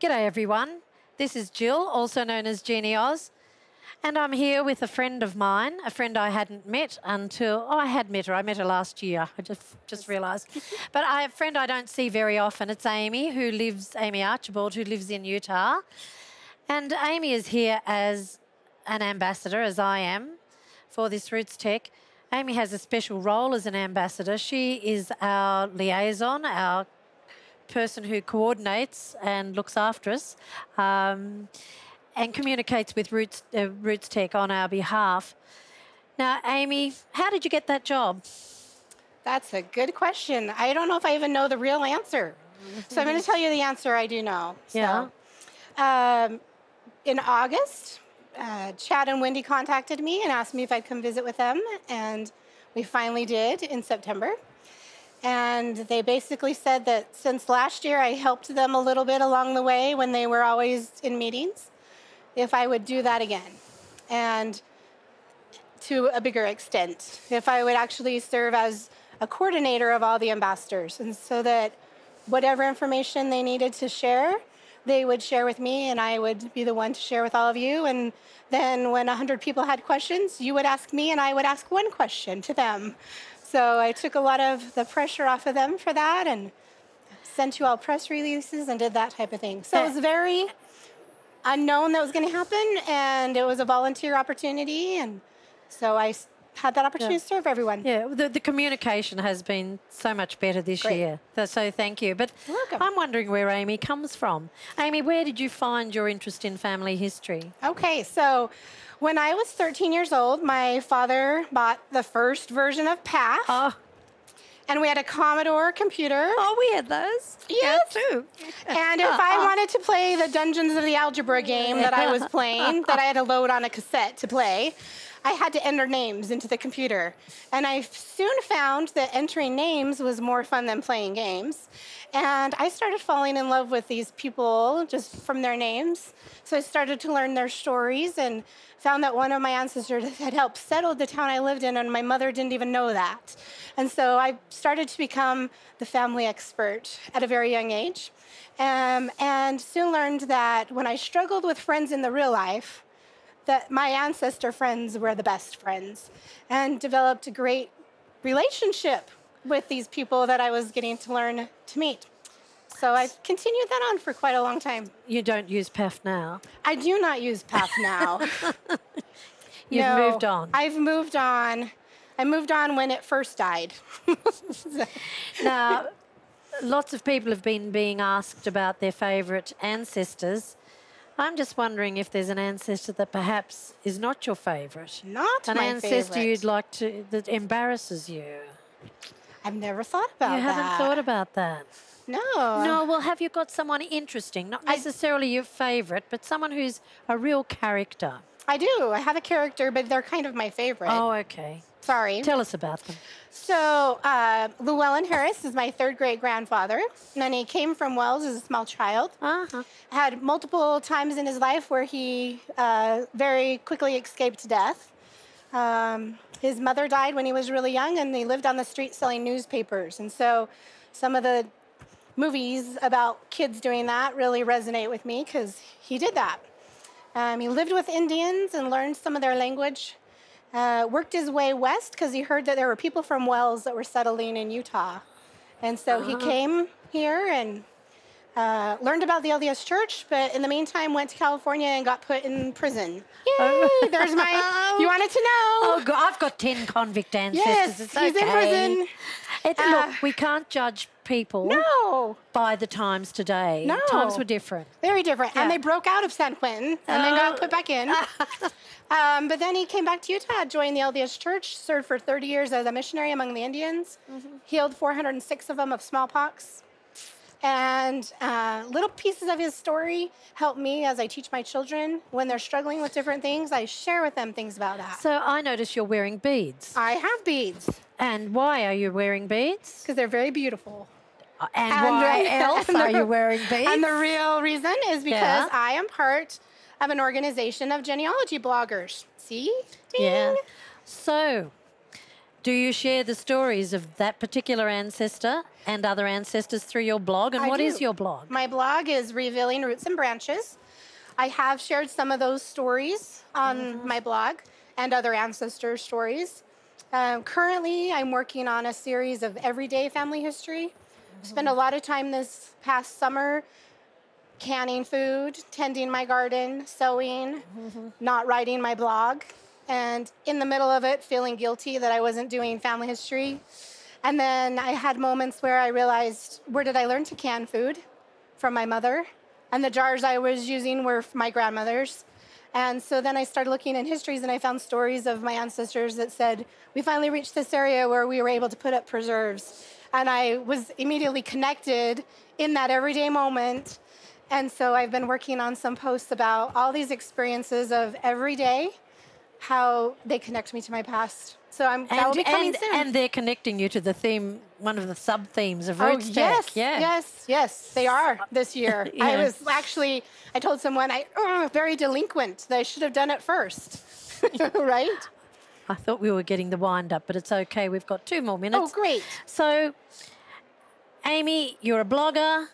G'day everyone. This is Jill, also known as Jeannie Oz, and I'm here with a friend of mine, a friend I hadn't met until, I had met her. I met her last year. I just realised. But a friend I don't see very often. It's Amy, Amy Archibald, who lives in Utah. And Amy is here as an ambassador, as I am, for this Roots Tech. Amy has a special role as an ambassador. She is our liaison, our person who coordinates and looks after us and communicates with Roots Tech on our behalf. Now, Amy, how did you get that job? That's a good question. I don't know if I even know the real answer. So I'm going to tell you the answer I do know. Yeah. So, in August, Chad and Wendy contacted me and asked me if I'd come visit with them, and we finally did in September. And they basically said that since last year I helped them a little bit along the way when they were always in meetings, if I would do that again, and to a bigger extent, if I would actually serve as a coordinator of all the ambassadors, and so that whatever information they needed to share, they would share with me, and I would be the one to share with all of you. And then when 100 people had questions, you would ask me, and I would ask one question to them. So I took a lot of the pressure off of them for that and sent you all press releases and did that type of thing. So it was very unknown that was going to happen, and it was a volunteer opportunity, and so I had that opportunity to serve everyone. Yeah, the communication has been so much better this year. So thank you. But You're welcome. I'm wondering where Amy comes from. Amy, where did you find your interest in family history? Okay, so when I was 13 years old, my father bought the first version of PATH. Oh, And we had a Commodore computer. oh, we had those. Yes. Yeah, too. And if I wanted to play the Dungeons of the Algebra game that I was playing, that I had to load on a cassette to play, I had to enter names into the computer. And I soon found that entering names was more fun than playing games. And I started falling in love with these people just from their names. So I started to learn their stories and found that one of my ancestors had helped settle the town I lived in, and my mother didn't even know that. And so I started to become the family expert at a very young age, and soon learned that when I struggled with friends in the real life, that my ancestor friends were the best friends, and developed a great relationship with these people that I was getting to learn to meet. So I've continued that on for quite a long time. You don't use PATH now? I do not use PATH now. You've moved on. I've moved on. I moved on when it first died. Now, lots of people have been being asked about their favourite ancestors. I'm just wondering if there's an ancestor that perhaps is not your favourite. Not an my ancestor favorite. you'd like to, that embarrasses you. I've never thought about that. You haven't thought about that? No. No, well, have you got someone interesting? Not necessarily your favourite, but someone who's a real character. I do. I have a character, but they're kind of my favorite. Oh, okay. Sorry. Tell us about them. So, Llewellyn Harris is my third great-grandfather, and he came from Wells as a small child. Uh-huh. Had multiple times in his life where he very quickly escaped death. His mother died when he was really young, and he lived on the street selling newspapers. And so some of the movies about kids doing that really resonate with me because he did that. He lived with Indians and learned some of their language. Worked his way west because he heard that there were people from Wells that were settling in Utah. And so he came here and learned about the LDS Church, but in the meantime went to California and got put in prison. Yay! There's my, you wanted to know. Oh, God, I've got 10 convict ancestors. Yes, It's he's in okay. prison. Look, we can't judge people No. by the times today. No. Times were different. Very different. Yeah. And they broke out of San Quentin and then got put back in. But then he came back to Utah, joined the LDS Church, served for 30 years as a missionary among the Indians, healed 406 of them of smallpox. And little pieces of his story help me as I teach my children. When they're struggling with different things, I share with them things about that. So I notice you're wearing beads. I have beads And why are you wearing beads? because they're very beautiful. And And why the- else and are the- you wearing beads? And the real reason is because Yeah. I am part of an organization of genealogy bloggers. See? Yeah. Ding. So Do you share the stories of that particular ancestor and other ancestors through your blog? And I what do. is your blog? My blog is Revealing Roots and Branches. I have shared some of those stories on my blog and other ancestor stories. Currently, I'm working on a series of everyday family history. Spent a lot of time this past summer canning food, tending my garden, sewing, not writing my blog, and in the middle of it, feeling guilty that I wasn't doing family history. And then I had moments where I realized, where did I learn to can food? From my mother. And the jars I was using were my grandmother's. And so then I started looking in histories, and I found stories of my ancestors that said, we finally reached this area where we were able to put up preserves. And I was immediately connected in that everyday moment. And so I've been working on some posts about all these experiences of every day, how they connect me to my past. So that will be coming soon. And they're connecting you to the theme, one of the sub-themes of Oh, Roots yes, Tech. Yeah. yes, they are this year. Yeah. I was actually, I told someone, very delinquent, that I should have done it first, right? I thought we were getting the wind up, but it's okay. We've got 2 more minutes. Oh, great. So, Amy, you're a blogger,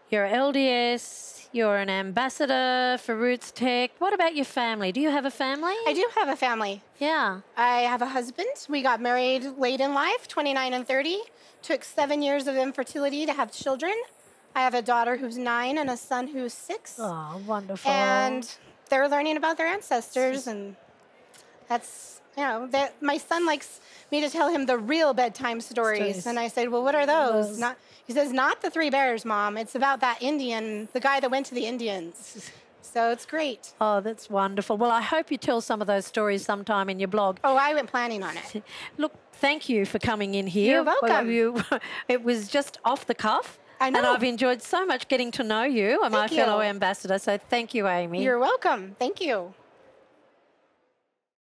you're LDS, you're an ambassador for Roots Tech. What about your family? Do you have a family? I do have a family. Yeah. I have a husband. We got married late in life, 29 and 30. Took 7 years of infertility to have children. I have a daughter who's 9 and a son who's 6. Oh, wonderful. And they're learning about their ancestors, and that's, my son likes me to tell him the real bedtime stories. And I said, well, what are those? He says, not the 3 bears, Mom. It's about that Indian, the guy that went to the Indians. So it's great. Oh, that's wonderful. Well, I hope you tell some of those stories sometime in your blog. Oh, I went planning on it. Look, thank you for coming in here. You're welcome. It was just off the cuff. I know. And I've enjoyed so much getting to know you and my Thank you. fellow ambassador. So thank you, Amy. You're welcome. Thank you.